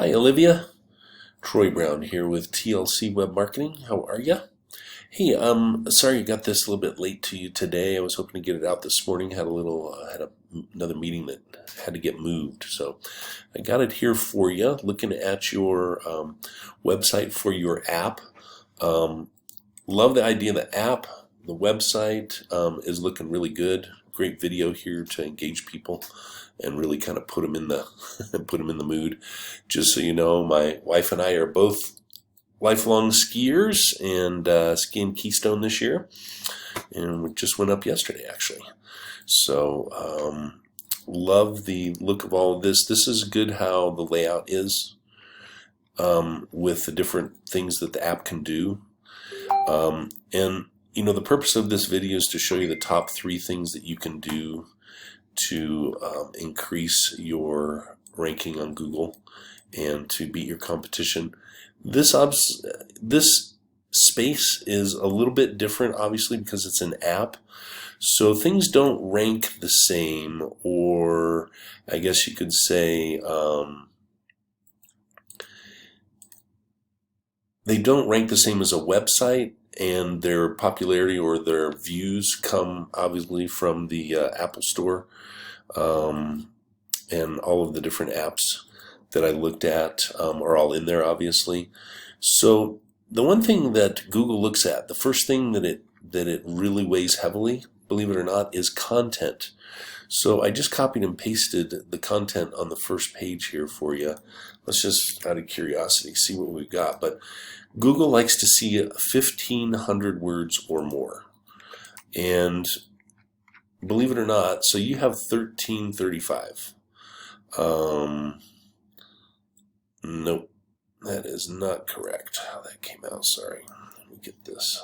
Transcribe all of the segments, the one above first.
Hi, Olivia. Troy Brown here with TLC Web Marketing. How are you? Hey, sorry I got this a little bit late to you today. I was hoping to get it out this morning. Another meeting that had to get moved, so I got it here for you. Looking at your website for your app. Love the idea of the app. The website is looking really good. Great video here to engage people and really kind of put them in the put them in the mood. Just so you know, my wife and I are both lifelong skiers and skiing Keystone this year, and we just went up yesterday actually. So love the look of all of this. This is good how the layout is with the different things that the app can do. And you know, the purpose of this video is to show you the top 3 things that you can do to increase your ranking on Google and to beat your competition. This space is a little bit different, obviously, because it's an app. So things don't rank the same, or I guess you could say they don't rank the same as a website, and their popularity or their views come obviously from the Apple Store and all of the different apps that I looked at are all in there, obviously. So the one thing that Google looks at, the first thing that it really weighs heavily, believe it or not, is content. So I just copied and pasted the content on the first page here for you. Let's just, out of curiosity, see what we've got. But Google likes to see 1,500 words or more. And believe it or not, so you have 1,335. Nope, that is not correct how that came out. Sorry. Let me get this.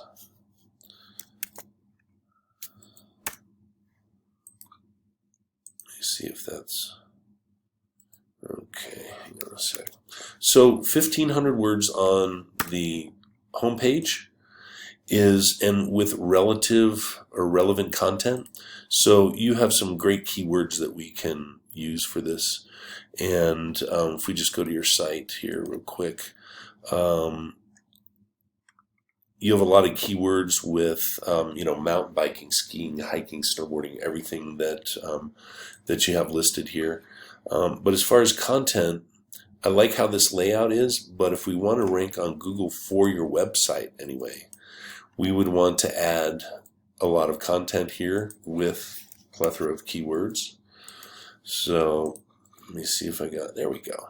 Let me see if that's okay. Hang on a sec. So 1,500 words on the homepage is, and with relative or relevant content. So you have some great keywords that we can use for this. And if we just go to your site here real quick, you have a lot of keywords with you know, mountain biking, skiing, hiking, snowboarding, everything that that you have listed here. But as far as content, I like how this layout is, but if we want to rank on Google for your website anyway, we would want to add a lot of content here with a plethora of keywords. So let me see if I got, there we go.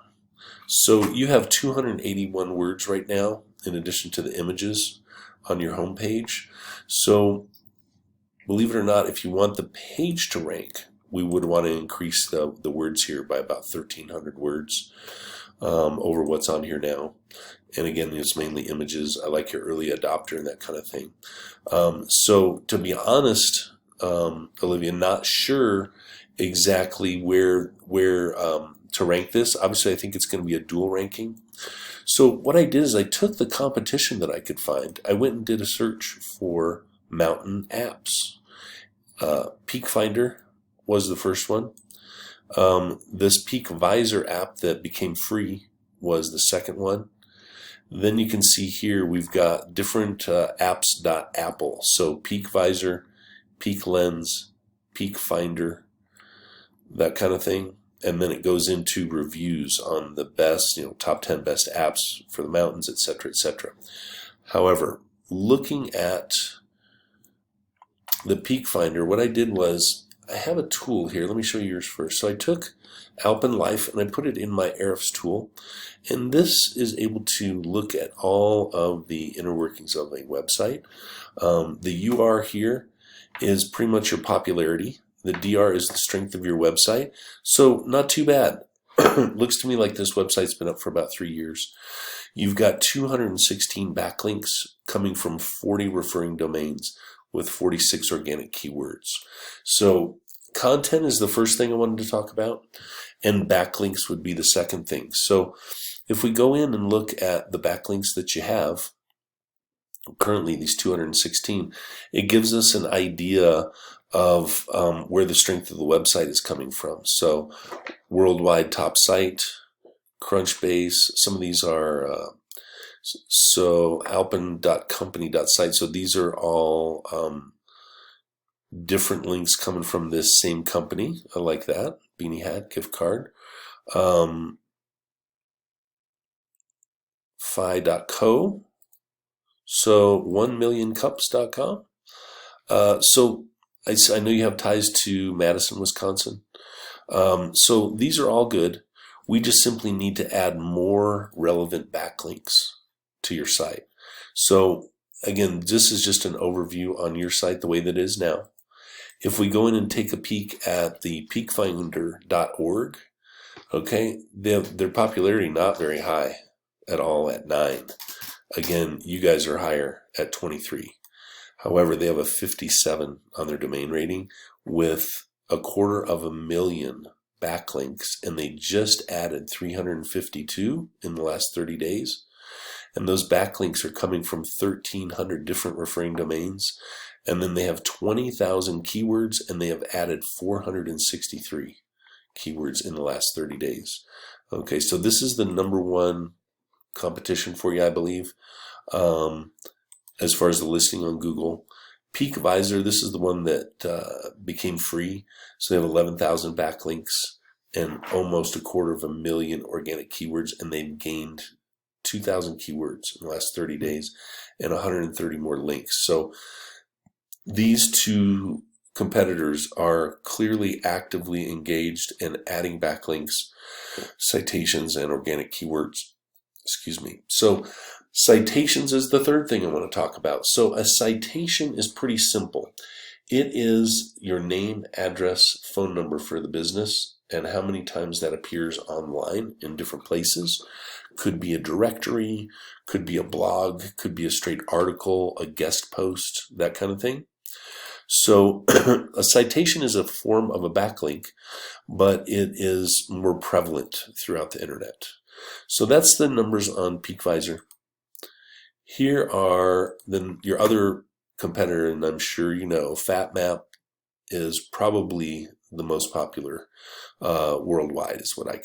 So you have 281 words right now in addition to the images on your home page. So believe it or not, if you want the page to rank, we would want to increase the words here by about 1,300 words over what's on here now. And again, it's mainly images. I like your early adopter and that kind of thing. So to be honest, Olivia, not sure exactly where to rank this. Obviously, I think it's going to be a dual ranking. So what I did is I took the competition that I could find. I went and did a search for mountain apps. Peak Finder was the first one. This Peak Visor app that became free was the second one. Then you can see here we've got different apps.apple. So Peak Visor, Peak Lens, Peak Finder, that kind of thing. And then it goes into reviews on the best, you know, top 10 best apps for the mountains, etc., etc. However, looking at the Peak Finder, what I did was I have a tool here. Let me show you yours first. So I took Alpen Life and I put it in my Ahrefs tool. And this is able to look at all of the inner workings of a website. The UR here is pretty much your popularity. The DR is the strength of your website. So not too bad. Looks to me like this website's been up for about 3 years. You've got 216 backlinks coming from 40 referring domains with 46 organic keywords. So content is the first thing I wanted to talk about, and backlinks would be the second thing. So if we go in and look at the backlinks that you have, currently these 216, it gives us an idea of where the strength of the website is coming from. So worldwide top site, Crunchbase. Some of these are so alpen.company.site. So these are all different links coming from this same company. I like that. Beanie hat, gift card. Fi.co. So 1millioncups.com. So I know you have ties to Madison, Wisconsin. So these are all good. We just simply need to add more relevant backlinks to your site. So again, this is just an overview on your site the way that it is now. If we go in and take a peek at the peakfinder.org, okay, their popularity not very high at all at 9. Again, you guys are higher at 23. However, they have a 57 on their domain rating with 250,000 backlinks, and they just added 352 in the last 30 days. And those backlinks are coming from 1,300 different referring domains. And then they have 20,000 keywords, and they have added 463 keywords in the last 30 days. Okay, so this is the #1 competition for you, I believe, as far as the listing on Google. PeakVisor, this is the one that became free. So they have 11,000 backlinks and almost 250,000 organic keywords, and they've gained 2,000 keywords in the last 30 days and 130 more links. So these two competitors are clearly actively engaged in adding backlinks, citations, and organic keywords. Excuse me. So citations is the third thing I want to talk about. So a citation is pretty simple. It is your name, address, phone number for the business, and how many times that appears online in different places. Could be a directory, could be a blog, could be a straight article, a guest post, that kind of thing. So a citation is a form of a backlink, but it is more prevalent throughout the internet. So that's the numbers on PeakVisor. Here are your other competitor, and I'm sure you know, FatMap is probably the most popular worldwide, is what I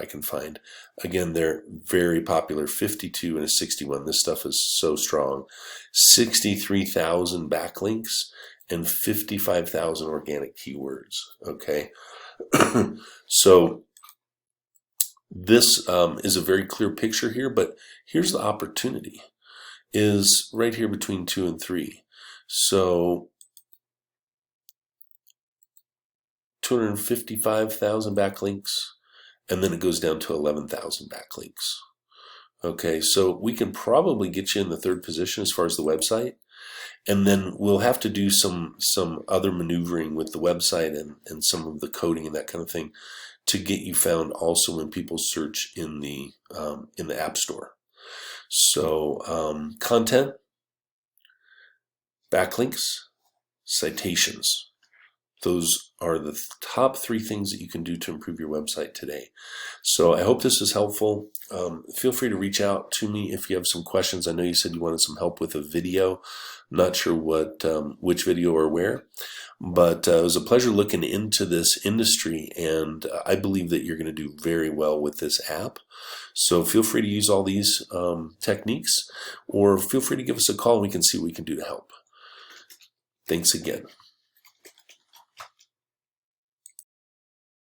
can find. Again, they're very popular, 52 and a 61. This stuff is so strong. 63,000 backlinks and 55,000 organic keywords. Okay, so this is a very clear picture here, but here's the opportunity, is right here between 2 and 3. So 255,000 backlinks, and then it goes down to 11,000 backlinks. Okay, so we can probably get you in the 3rd position as far as the website, and then we'll have to do some other maneuvering with the website and some of the coding and that kind of thing to get you found also when people search in the App Store. So content, backlinks, citations. Those are the top 3 things that you can do to improve your website today. So I hope this is helpful. Feel free to reach out to me if you have some questions. I know you said you wanted some help with a video. Not sure which video or where, but it was a pleasure looking into this industry, and I believe that you're going to do very well with this app. So feel free to use all these techniques, or feel free to give us a call and we can see what we can do to help. Thanks again.